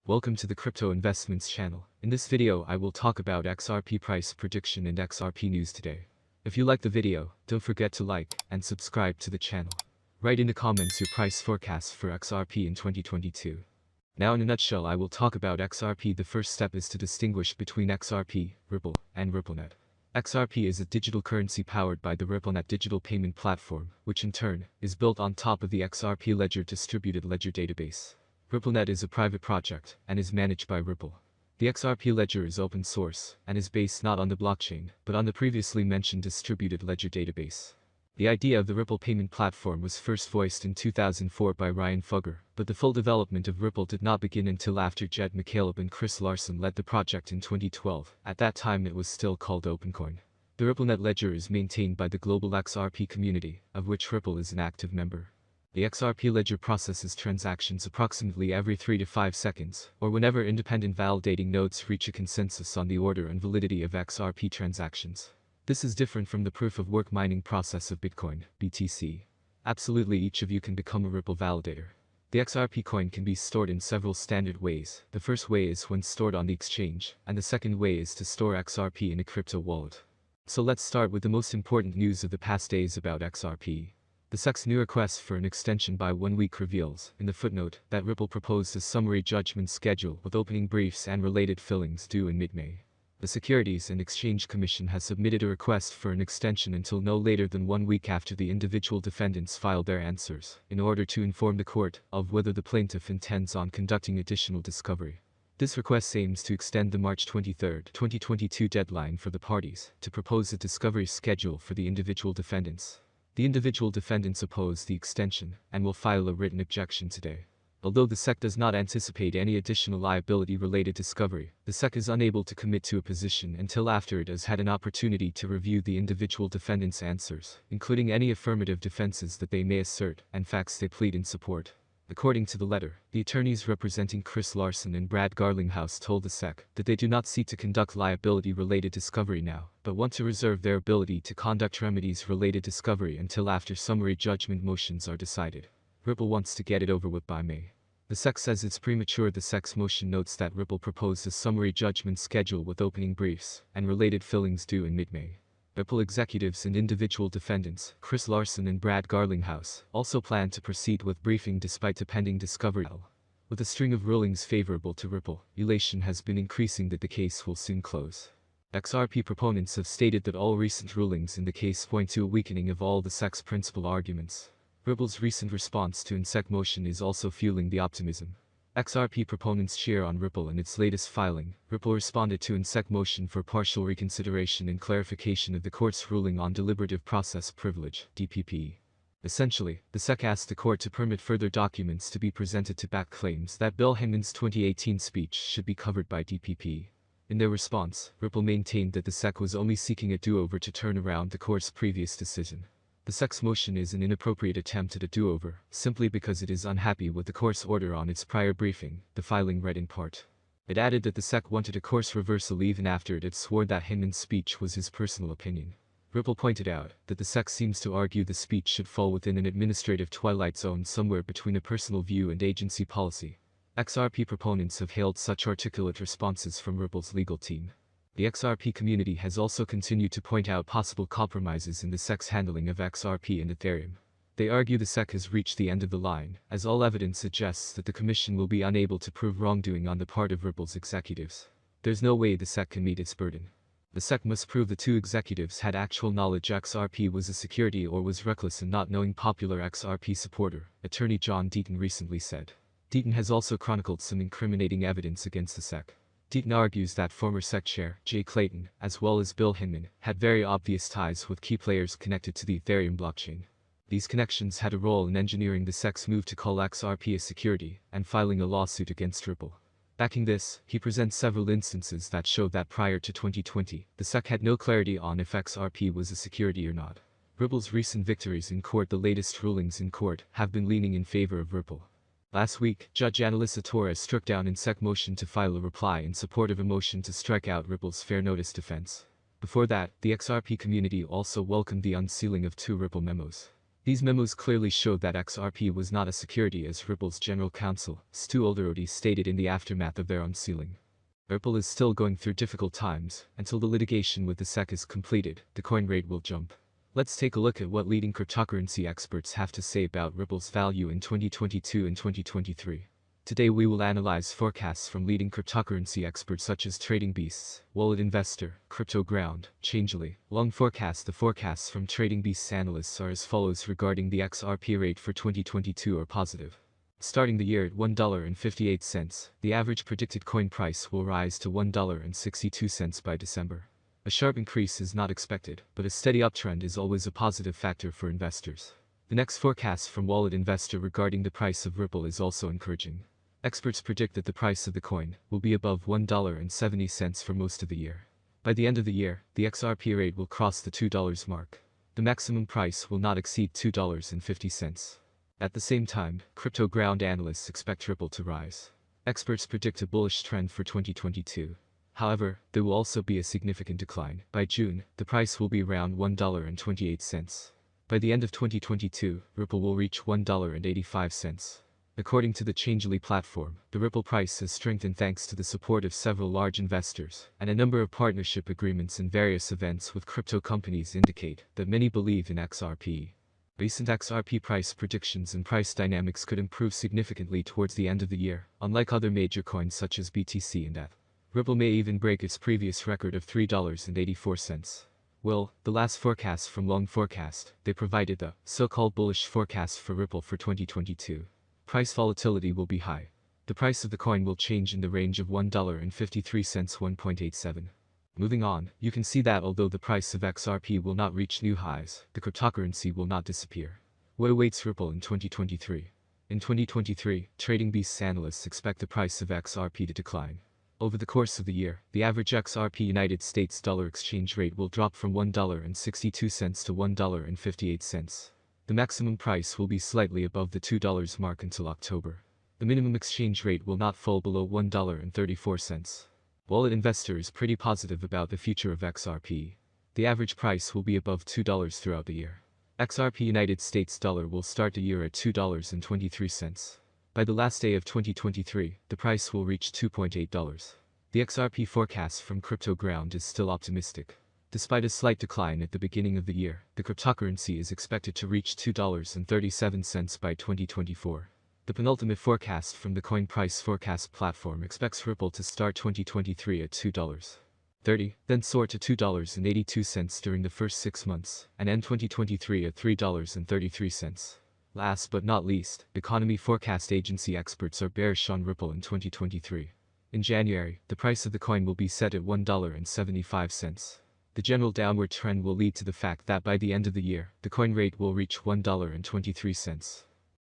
Welcome to the Crypto Investments channel. In this video, I will talk about XRP price prediction and XRP news today. If you like the video, don't forget to like and subscribe to the channel. Write in the comments your price forecast for XRP in 2022. Now in a nutshell, I will talk about XRP. The first step is to distinguish between XRP, Ripple, and RippleNet. XRP is a digital currency powered by the RippleNet digital payment platform, which in turn is built on top of the XRP Ledger distributed ledger database. RippleNet is a private project and is managed by Ripple. The XRP ledger is open source and is based not on the blockchain, but on the previously mentioned distributed ledger database. The idea of the Ripple payment platform was first voiced in 2004 by Ryan Fugger, but the full development of Ripple did not begin until after Jed McCaleb and Chris Larsen led the project in 2012. At that time it was still called OpenCoin. The RippleNet ledger is maintained by the global XRP community, of which Ripple is an active member. The XRP ledger processes transactions approximately every 3 to 5 seconds, or whenever independent validating nodes reach a consensus on the order and validity of XRP transactions. This is different from the proof-of-work mining process of Bitcoin, BTC. Absolutely each of you can become a Ripple validator. The XRP coin can be stored in several standard ways. The first way is when stored on the exchange, and the second way is to store XRP in a crypto wallet. So let's start with the most important news of the past days about XRP. The SEC's new request for an extension by 1 week reveals, in the footnote, that Ripple proposed a summary judgment schedule with opening briefs and related fillings due in mid-May. The Securities and Exchange Commission has submitted a request for an extension until no later than 1 week after the individual defendants filed their answers, in order to inform the court of whether the plaintiff intends on conducting additional discovery. This request aims to extend the March 23, 2022 deadline for the parties to propose a discovery schedule for the individual defendants. The individual defendants oppose the extension and will file a written objection today. Although the SEC does not anticipate any additional liability-related discovery, the SEC is unable to commit to a position until after it has had an opportunity to review the individual defendants' answers, including any affirmative defenses that they may assert and facts they plead in support. According to the letter, the attorneys representing Chris Larsen and Brad Garlinghouse told the SEC that they do not seek to conduct liability-related discovery now, but want to reserve their ability to conduct remedies-related discovery until after summary judgment motions are decided. Ripple wants to get it over with by May. The SEC says it's premature. The SEC's motion notes that Ripple proposed a summary judgment schedule with opening briefs and related fillings due in mid-May. Ripple executives and individual defendants, Chris Larsen and Brad Garlinghouse, also plan to proceed with briefing despite a pending discovery. With a string of rulings favorable to Ripple, elation has been increasing that the case will soon close. XRP proponents have stated that all recent rulings in the case point to a weakening of all the SEC's principal arguments. Ripple's recent response to an SEC motion is also fueling the optimism. XRP proponents cheer on Ripple in its latest filing. Ripple responded to an SEC motion for partial reconsideration and clarification of the court's ruling on deliberative process privilege, DPP. Essentially, the SEC asked the court to permit further documents to be presented to back claims that Bill Hinman's 2018 speech should be covered by DPP. In their response, Ripple maintained that the SEC was only seeking a do-over to turn around the court's previous decision. The SEC's motion is an inappropriate attempt at a do-over, simply because it is unhappy with the court's order on its prior briefing, the filing read in part. It added that the SEC wanted a course reversal even after it had sworn that Hinman's speech was his personal opinion. Ripple pointed out that the SEC seems to argue the speech should fall within an administrative twilight zone somewhere between a personal view and agency policy. XRP proponents have hailed such articulate responses from Ripple's legal team. The XRP community has also continued to point out possible compromises in the SEC's handling of XRP and Ethereum. They argue the SEC has reached the end of the line, as all evidence suggests that the Commission will be unable to prove wrongdoing on the part of Ripple's executives. There's no way the SEC can meet its burden. The SEC must prove the two executives had actual knowledge XRP was a security or was reckless in not knowing. Popular XRP supporter, attorney John Deaton recently said. Deaton has also chronicled some incriminating evidence against the SEC. Deaton argues that former SEC chair, Jay Clayton, as well as Bill Hinman, had very obvious ties with key players connected to the Ethereum blockchain. These connections had a role in engineering the SEC's move to call XRP a security and filing a lawsuit against Ripple. Backing this, he presents several instances that show that prior to 2020, the SEC had no clarity on if XRP was a security or not. Ripple's recent victories in court, the latest rulings in court, have been leaning in favor of Ripple. Last week, Judge Annalisa Torres struck down an SEC motion to file a reply in support of a motion to strike out Ripple's fair notice defense. Before that, the XRP community also welcomed the unsealing of 2 Ripple memos. These memos clearly showed that XRP was not a security, as Ripple's general counsel, Stu Alderodi, stated in the aftermath of their unsealing. Ripple is still going through difficult times. Until the litigation with the SEC is completed, the coin rate will jump. Let's take a look at what leading cryptocurrency experts have to say about Ripple's value in 2022 and 2023. Today we will analyze forecasts from leading cryptocurrency experts such as Trading Beasts, Wallet Investor, CryptoGround, Changelly. Long forecast. The forecasts from Trading Beasts analysts are as follows regarding the XRP rate for 2022 are positive. Starting the year at $1.58, the average predicted coin price will rise to $1.62 by December. A sharp increase is not expected, but a steady uptrend is always a positive factor for investors. The next forecast from Wallet Investor regarding the price of Ripple is also encouraging. Experts predict that the price of the coin will be above $1.70 for most of the year. By the end of the year, the XRP rate will cross the $2 mark. The maximum price will not exceed $2.50. At the same time, CryptoGround analysts expect Ripple to rise. Experts predict a bullish trend for 2022. However, there will also be a significant decline. By June, the price will be around $1.28. By the end of 2022, Ripple will reach $1.85. According to the Changelly platform, the Ripple price has strengthened thanks to the support of several large investors, and a number of partnership agreements and various events with crypto companies indicate that many believe in XRP. Recent XRP price predictions and price dynamics could improve significantly towards the end of the year, unlike other major coins such as BTC and ETH. Ripple may even break its previous record of $3.84. Well, the last forecast from Long Forecast, they provided the so-called bullish forecast for Ripple for 2022. Price volatility will be high. The price of the coin will change in the range of $1.53–1.87. Moving on, you can see that although the price of XRP will not reach new highs, the cryptocurrency will not disappear. What awaits Ripple in 2023? In 2023, Trading Beasts analysts expect the price of XRP to decline. Over the course of the year, the average XRP United States dollar exchange rate will drop from $1.62 to $1.58. The maximum price will be slightly above the $2 mark until October. The minimum exchange rate will not fall below $1.34. Wallet Investor is pretty positive about the future of XRP. The average price will be above $2 throughout the year. XRP United States dollar will start the year at $2.23. By the last day of 2023, the price will reach $2.8. The XRP forecast from CryptoGround is still optimistic. Despite a slight decline at the beginning of the year, the cryptocurrency is expected to reach $2.37 by 2024. The penultimate forecast from the Coin Price Forecast platform expects Ripple to start 2023 at $2.30, then soar to $2.82 during the first 6 months, and end 2023 at $3.33. Last but not least, economy forecast agency experts are bearish on Ripple in 2023. In January, the price of the coin will be set at $1.75. The general downward trend will lead to the fact that by the end of the year, the coin rate will reach $1.23.